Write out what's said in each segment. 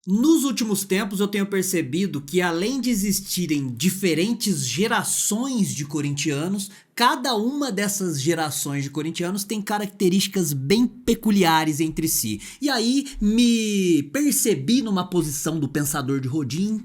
Nos últimos tempos eu tenho percebido que além de existirem diferentes gerações de corintianos, cada uma dessas gerações de corintianos tem características bem peculiares entre si. E aí me percebi numa posição do pensador de Rodin,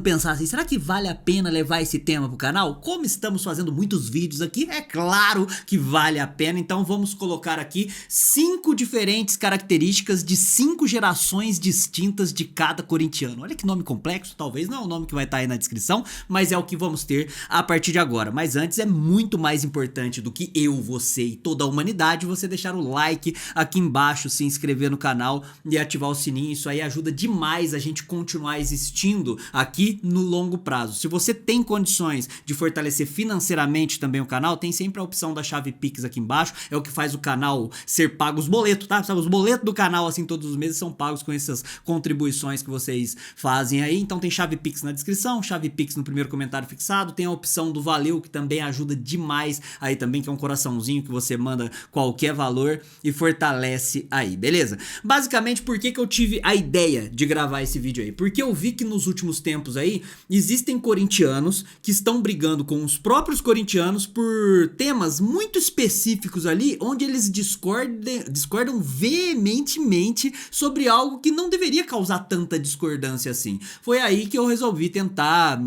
pensar assim, será que vale a pena levar esse tema pro canal? Como estamos fazendo muitos vídeos aqui, é claro que vale a pena, então vamos colocar aqui 5 diferentes características de 5 gerações distintas de cada corintiano. Olha que nome complexo, talvez não é o nome que vai estar aí na descrição, mas é o que vamos ter a partir de agora. Mas antes é muito mais importante do que eu, você e toda a humanidade você deixar o like aqui embaixo, se inscrever no canal e ativar o sininho. Isso aí ajuda demais a gente continuar existindo aqui no longo prazo. Se você tem condições de fortalecer financeiramente também o canal, tem sempre a opção da chave Pix aqui embaixo, é o que faz o canal ser pago, os boletos, tá? Sabe, os boletos do canal assim todos os meses são pagos com essas contribuições que vocês fazem aí. Então tem chave Pix na descrição, chave Pix no primeiro comentário fixado, tem a opção do Valeu, que também ajuda demais aí também, que é um coraçãozinho que você manda qualquer valor e fortalece aí, beleza? Basicamente, por que eu tive a ideia de gravar esse vídeo aí? Porque eu vi que nos últimos tempos aí, existem corintianos que estão brigando com os próprios corintianos por temas muito específicos ali, onde eles discordam veementemente sobre algo que não deveria causar tanta discordância assim. Foi aí que eu resolvi tentar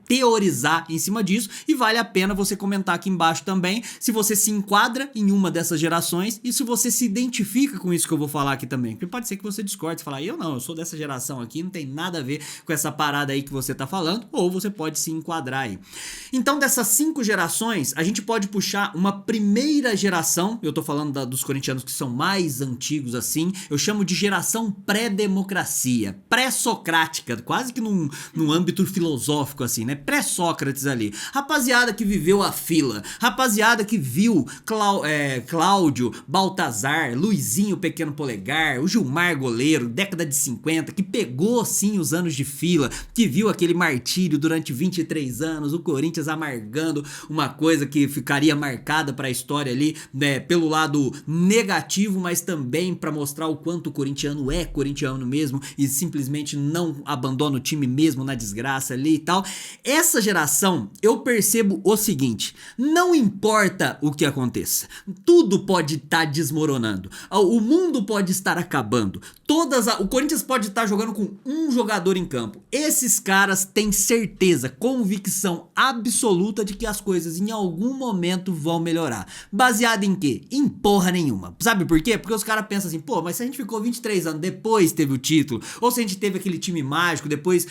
teorizar em cima disso, e vale a pena você comentar aqui embaixo também se você se enquadra em uma dessas gerações e se você se identifica com isso que eu vou falar aqui também. Porque pode ser que você discorde e falar, eu não, eu sou dessa geração aqui, não tem nada a ver com essa parada aí que você tá falando, ou você pode se enquadrar aí. Então, dessas 5 gerações, a gente pode puxar uma primeira geração, eu tô falando dos corintianos que são mais antigos assim, eu chamo de geração pré-democracia, pré-socrática, quase que num âmbito filosófico assim, né? Pré-Sócrates ali. Rapaziada que viveu a fila, rapaziada que viu Cláudio, Baltazar, Luizinho Pequeno Polegar, o Gilmar Goleiro, década de 50, que pegou sim os anos de fila, que viu aquele martírio durante 23 anos, o Corinthians amargando uma coisa que ficaria marcada para a história ali, né, pelo lado negativo, mas também para mostrar o quanto o corintiano é corintiano mesmo e simplesmente não abandona o time mesmo na desgraça ali e tal. Essa geração, eu percebo o seguinte, não importa o que aconteça, tudo pode estar desmoronando, o mundo pode estar acabando, o Corinthians pode estar jogando com um jogador em campo, esses caras têm certeza, convicção absoluta de que as coisas em algum momento vão melhorar. Baseado em quê? Em porra nenhuma. Sabe por quê? Porque os caras pensam assim, pô, mas se a gente ficou 23 anos, depois teve o título, ou se a gente teve aquele time mágico, depois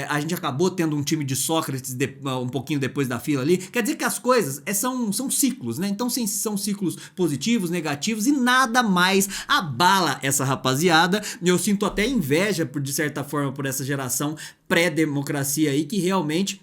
a gente acabou tendo um time de Sócrates um pouquinho depois da fila ali, quer dizer que as coisas são ciclos, né? Então são ciclos positivos, negativos, e nada mais abala essa rapaziada. Eu sinto até inveja, de certa forma, por essa geração pré-democracia aí, que realmente,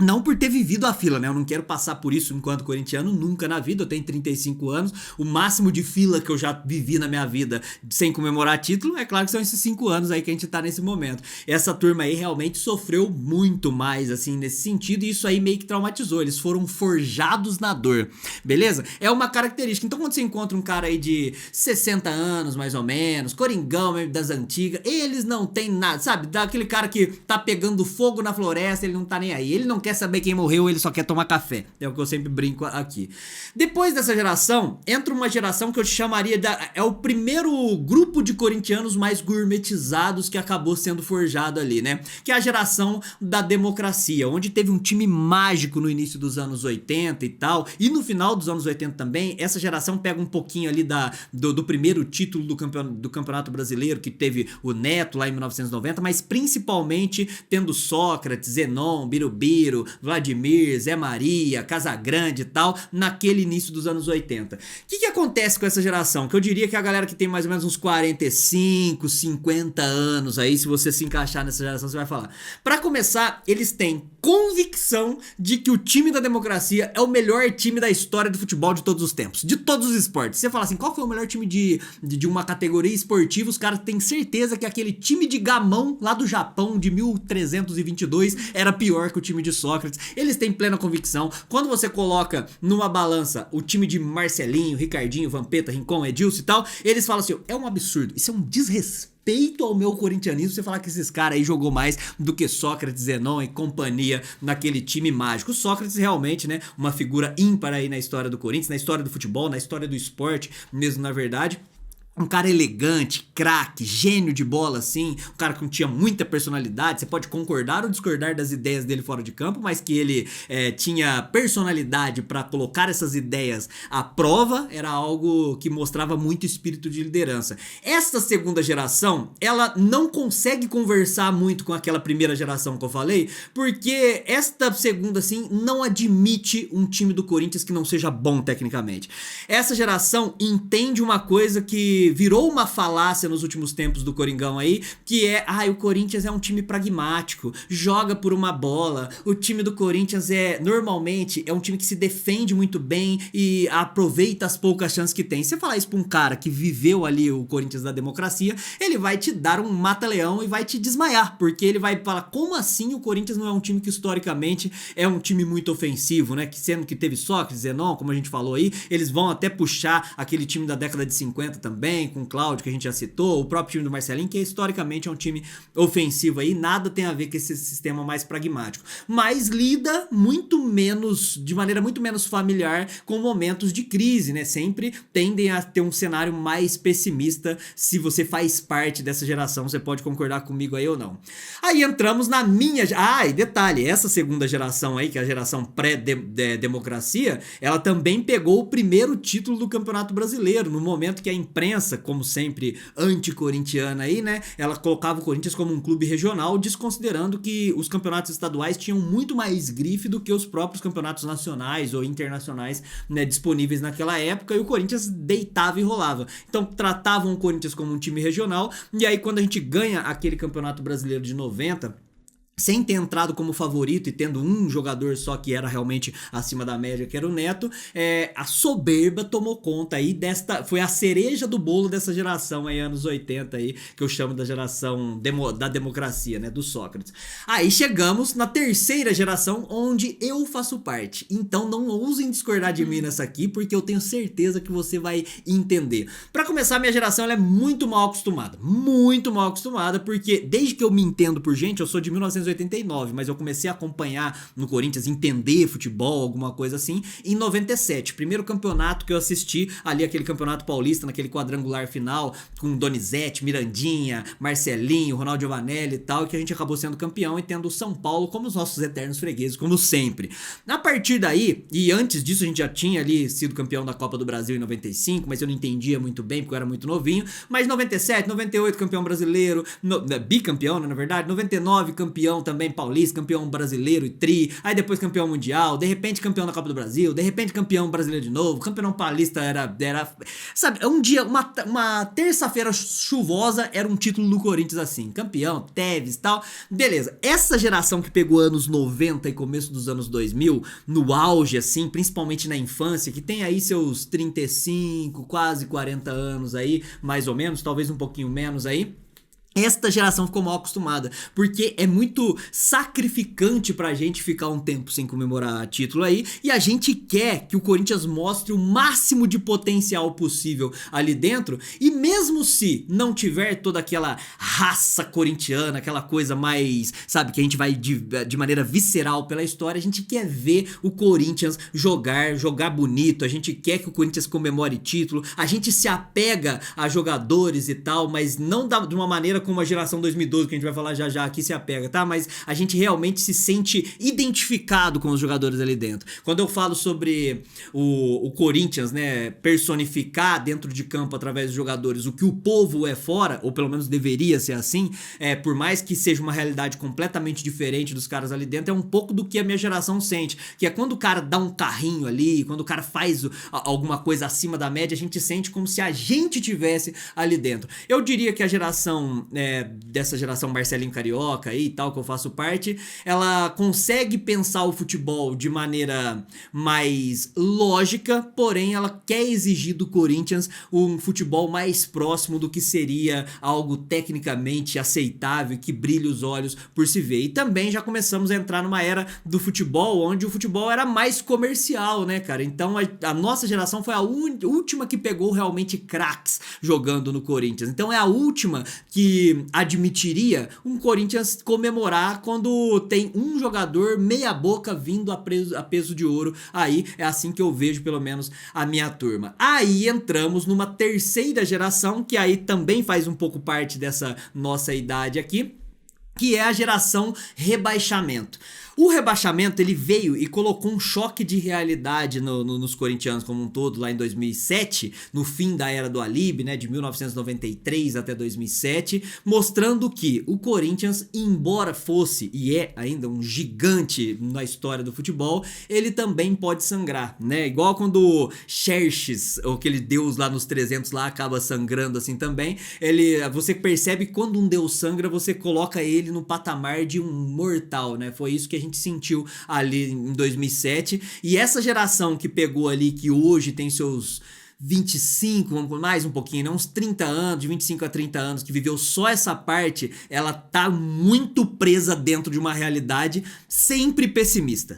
não por ter vivido a fila, né? Eu não quero passar por isso enquanto corintiano, nunca na vida. Eu tenho 35 anos, o máximo de fila que eu já vivi na minha vida sem comemorar título, é claro que são esses 5 anos aí que a gente tá nesse momento. Essa turma aí realmente sofreu muito mais, assim, nesse sentido, e isso aí meio que traumatizou. Eles foram forjados na dor, beleza? É uma característica. Então, quando você encontra um cara aí de 60 anos, mais ou menos, coringão mesmo das antigas, eles não tem nada, sabe? Daquele cara que tá pegando fogo na floresta, ele não tá nem aí, ele não quer saber quem morreu, ele só quer tomar café. É o que eu sempre brinco aqui. Depois dessa geração, entra uma geração que eu chamaria é o primeiro grupo de corintianos mais gourmetizados que acabou sendo forjado ali, né? Que é a geração da democracia, onde teve um time mágico no início dos anos 80 e tal, e no final dos anos 80 também. Essa geração pega um pouquinho ali do primeiro título do Campeonato Brasileiro, que teve o Neto lá em 1990, mas principalmente tendo Sócrates, Zenon, Birubiru, Vladimir, Zé Maria, Casagrande e tal, naquele início dos anos 80. O que acontece com essa geração? Que eu diria que a galera que tem mais ou menos uns 45, 50 anos aí, se você se encaixar nessa geração, você vai falar. Pra começar, eles têm convicção de que o time da democracia é o melhor time da história do futebol de todos os tempos, de todos os esportes. Você fala assim, qual foi o melhor time de uma categoria esportiva? Os caras têm certeza que aquele time de gamão lá do Japão de 1322 era pior que o time de Sócrates. Eles têm plena convicção. Quando você coloca numa balança o time de Marcelinho, Ricardinho, Vampeta, Rincon, Edilson e tal, eles falam assim, é um absurdo, isso é um desrespeito respeito ao meu corintianismo você falar que esses caras aí jogou mais do que Sócrates, Zenon e companhia naquele time mágico. O Sócrates realmente, né, uma figura ímpar aí na história do Corinthians, na história do futebol, na história do esporte mesmo, na verdade. Um cara elegante, craque, gênio de bola, assim, um cara que tinha muita personalidade. Você pode concordar ou discordar das ideias dele fora de campo, mas que ele tinha personalidade para colocar essas ideias à prova, era algo que mostrava muito espírito de liderança. Essa segunda geração, ela não consegue conversar muito com aquela primeira geração que eu falei, porque esta segunda, assim, não admite um time do Corinthians que não seja bom tecnicamente. Essa geração entende uma coisa que virou uma falácia nos últimos tempos do Coringão aí, que é, o Corinthians é um time pragmático, joga por uma bola, o time do Corinthians normalmente é um time que se defende muito bem e aproveita as poucas chances que tem. Se você falar isso pra um cara que viveu ali o Corinthians da democracia, ele vai te dar um mata-leão e vai te desmaiar, porque ele vai falar, como assim o Corinthians não é um time que historicamente é um time muito ofensivo, né, que sendo que teve Sócrates, Zenon, como a gente falou aí, eles vão até puxar aquele time da década de 50 também, com o Cláudio, que a gente já citou, o próprio time do Marcelinho, que historicamente é um time ofensivo aí, nada tem a ver com esse sistema mais pragmático, mas lida muito menos, de maneira muito menos familiar com momentos de crise, né, sempre tendem a ter um cenário mais pessimista. Se você faz parte dessa geração, você pode concordar comigo aí ou não. Aí entramos na minha, e detalhe, essa segunda geração aí, que é a geração pré-democracia, ela também pegou o primeiro título do Campeonato Brasileiro, no momento que a imprensa, como sempre, anti-corintiana aí, né, ela colocava o Corinthians como um clube regional, desconsiderando que os campeonatos estaduais tinham muito mais grife do que os próprios campeonatos nacionais ou internacionais, né, disponíveis naquela época, e o Corinthians deitava e rolava. Então tratavam o Corinthians como um time regional, e aí quando a gente ganha aquele Campeonato Brasileiro de 90, sem ter entrado como favorito e tendo um jogador só que era realmente acima da média, que era o Neto, a soberba tomou conta aí foi a cereja do bolo dessa geração aí, anos 80 aí, que eu chamo da geração da democracia, né, do Sócrates. Aí chegamos na terceira geração, onde eu faço parte, então não ousem discordar de mim nessa aqui, porque eu tenho certeza que você vai entender. Pra começar, minha geração ela é muito mal acostumada, porque desde que eu me entendo por gente, eu sou de 1989, mas eu comecei a acompanhar no Corinthians, entender futebol, alguma coisa assim, em 97. Primeiro campeonato que eu assisti, ali aquele campeonato paulista, naquele quadrangular final, com Donizete, Mirandinha, Marcelinho, Ronaldo Giovanelli e tal, que a gente acabou sendo campeão e tendo o São Paulo como os nossos eternos fregueses, como sempre. A partir daí, e antes disso a gente já tinha ali sido campeão da Copa do Brasil em 95, mas eu não entendia muito bem, porque eu era muito novinho, mas 97, 98 campeão brasileiro, bicampeão, né, na verdade, 99 campeão também paulista, campeão brasileiro e tri, aí depois campeão mundial, de repente campeão da Copa do Brasil, de repente campeão brasileiro de novo, campeão paulista era sabe, um dia, uma terça-feira chuvosa era um título do Corinthians assim, campeão, Tevez e tal, beleza. Essa geração que pegou anos 90 e começo dos anos 2000, no auge assim, principalmente na infância, que tem aí seus 35, quase 40 anos aí, mais ou menos, talvez um pouquinho menos aí, esta geração ficou mal acostumada, porque é muito sacrificante pra gente ficar um tempo sem comemorar título aí, e a gente quer que o Corinthians mostre o máximo de potencial possível ali dentro, e mesmo se não tiver toda aquela raça corintiana, aquela coisa mais, sabe, que a gente vai de maneira visceral pela história, a gente quer ver o Corinthians jogar bonito, a gente quer que o Corinthians comemore título, a gente se apega a jogadores e tal, mas não de uma maneira como a geração 2012, que a gente vai falar já já aqui, se apega, tá? Mas a gente realmente se sente identificado com os jogadores ali dentro. Quando eu falo sobre o Corinthians, né, personificar dentro de campo através dos jogadores o que o povo é fora, ou pelo menos deveria ser assim, por mais que seja uma realidade completamente diferente dos caras ali dentro, é um pouco do que a minha geração sente, que é quando o cara dá um carrinho ali, quando o cara faz alguma coisa acima da média, a gente sente como se a gente tivesse ali dentro. Eu diria que a geração dessa geração Marcelinho Carioca aí e tal, que eu faço parte, ela consegue pensar o futebol de maneira mais lógica, porém ela quer exigir do Corinthians um futebol mais próximo do que seria algo tecnicamente aceitável que brilha os olhos por se ver. E também já começamos a entrar numa era do futebol onde o futebol era mais comercial, né, cara? Então a nossa geração foi a última que pegou realmente craques jogando no Corinthians. Então é a última que que admitiria um Corinthians comemorar quando tem um jogador meia boca vindo a peso de ouro. Aí é assim que eu vejo pelo menos a minha turma. Aí entramos numa terceira geração que aí também faz um pouco parte dessa nossa idade aqui, que é a geração rebaixamento. O rebaixamento ele veio e colocou um choque de realidade nos corintianos como um todo lá em 2007, no fim da era do Alib, né, de 1993 até 2007, mostrando que o Corinthians, embora fosse e é ainda um gigante na história do futebol, ele também pode sangrar, né? Igual quando Xerxes, aquele deus lá nos 300 lá, acaba sangrando assim também. Você percebe que quando um deus sangra, você coloca ele no patamar de um mortal, né? Foi isso que a gente sentiu ali em 2007. E essa geração que pegou ali, que hoje tem seus 25, vamos mais um pouquinho, né? Uns 30 anos, de 25 a 30 anos, que viveu só essa parte, ela tá muito presa dentro de uma realidade sempre pessimista,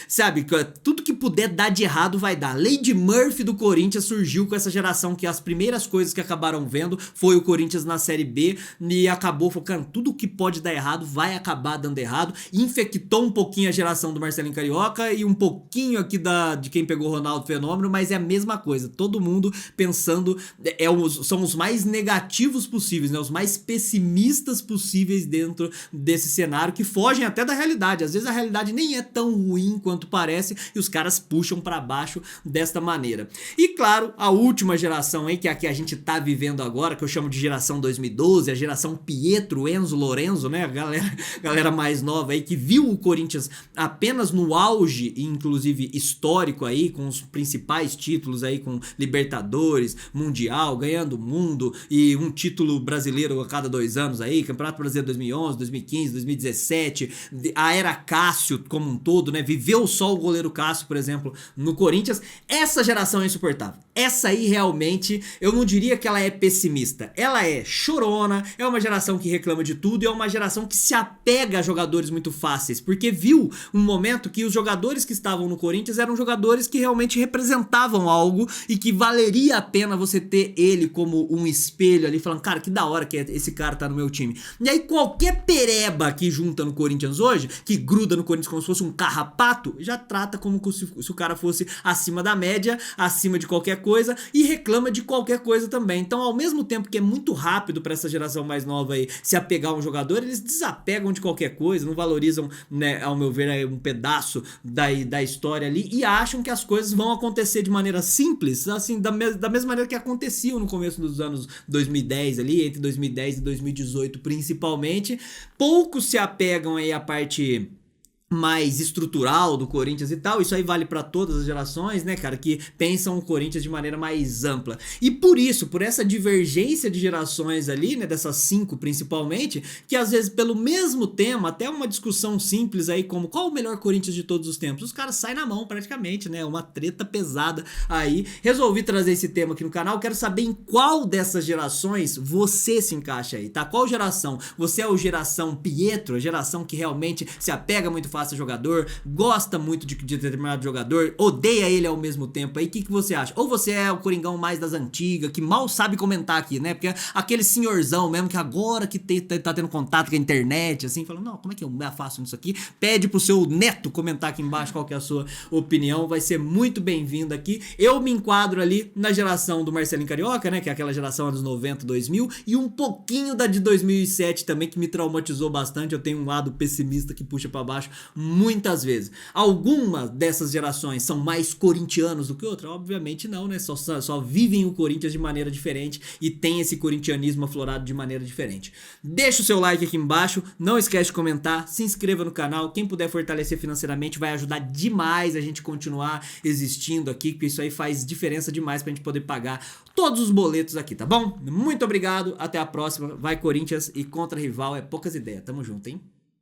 sabe? Tudo que puder dar de errado vai dar. Lady Murphy do Corinthians surgiu com essa geração que as primeiras coisas que acabaram vendo foi o Corinthians na Série B e acabou focando, tudo que pode dar errado vai acabar dando errado, infectou um pouquinho a geração do Marcelinho Carioca e um pouquinho aqui de quem pegou o Ronaldo Fenômeno, mas é a mesma coisa, todo mundo pensando, são os mais negativos possíveis, né? Os mais pessimistas possíveis dentro desse cenário, que fogem até da realidade. Às vezes a realidade nem é tão ruim quanto parece e os caras puxam pra baixo desta maneira. E claro, a última geração aí, que é a que a gente tá vivendo agora, que eu chamo de geração 2012, a geração Pietro, Enzo, Lorenzo, né? A galera mais nova aí, que viu o Corinthians apenas no auge, inclusive histórico aí, com os principais títulos aí, com Libertadores, Mundial, ganhando o mundo e um título brasileiro a cada 2 anos aí, Campeonato Brasileiro 2011, 2015, 2017, a era Cássio como um todo, né? Viveu só o goleiro Cássio, por exemplo, no Corinthians. Essa geração é insuportável. Essa aí realmente, eu não diria que ela é pessimista, ela é chorona, é uma geração que reclama de tudo e é uma geração que se apega a jogadores muito fáceis, porque viu um momento que os jogadores que estavam no Corinthians eram jogadores que realmente representavam algo e que valeria a pena você ter ele como um espelho ali, falando, cara, que da hora que esse cara tá no meu time. E aí qualquer pereba que junta no Corinthians hoje, que gruda no Corinthians como se fosse um carrapato, já trata como se o cara fosse acima da média, acima de qualquer coisa e reclama de qualquer coisa também. Então, ao mesmo tempo que é muito rápido pra essa geração mais nova aí se apegar a um jogador, eles desapegam de qualquer coisa, não valorizam, né, ao meu ver, um pedaço da história ali e acham que as coisas vão acontecer de maneira simples, assim, da mesma maneira que aconteciam no começo dos anos 2010 ali, entre 2010 e 2018 principalmente. Poucos se apegam aí à parte mais estrutural do Corinthians e tal. Isso aí vale pra todas as gerações, né, cara, que pensam o Corinthians de maneira mais ampla. E por isso, por essa divergência de gerações ali, né, dessas 5 principalmente, que às vezes pelo mesmo tema, até uma discussão simples aí como qual o melhor Corinthians de todos os tempos, os caras saem na mão praticamente, né, uma treta pesada aí. Resolvi trazer esse tema aqui no canal, quero saber em qual dessas gerações você se encaixa aí, tá? Qual geração? Você é o geração Pietro, a geração que realmente se apega muito fácil ao jogador, gosta muito de determinado jogador, odeia ele ao mesmo tempo aí, o que você acha? Ou você é o Coringão mais das antigas, que mal sabe comentar aqui, né? Porque aquele senhorzão mesmo que agora que tá tendo contato com a internet, assim, falando, não, como é que eu faço isso aqui? Pede pro seu neto comentar aqui embaixo qual que é a sua opinião, vai ser muito bem-vindo aqui. Eu me enquadro ali na geração do Marcelinho Carioca, né? Que é aquela geração dos 90, 2000 e um pouquinho da de 2007 também, que me traumatizou bastante. Eu tenho um lado pessimista que puxa pra baixo muitas vezes. Algumas dessas gerações são mais corintianos do que outra? Obviamente não, né? Só vivem o Corinthians de maneira diferente e tem esse corintianismo aflorado de maneira diferente. Deixa o seu like aqui embaixo, não esquece de comentar, se inscreva no canal, quem puder fortalecer financeiramente vai ajudar demais a gente continuar existindo aqui, porque isso aí faz diferença demais pra gente poder pagar todos os boletos aqui, tá bom? Muito obrigado, até a próxima, vai Corinthians e contra rival é poucas ideias, tamo junto, hein?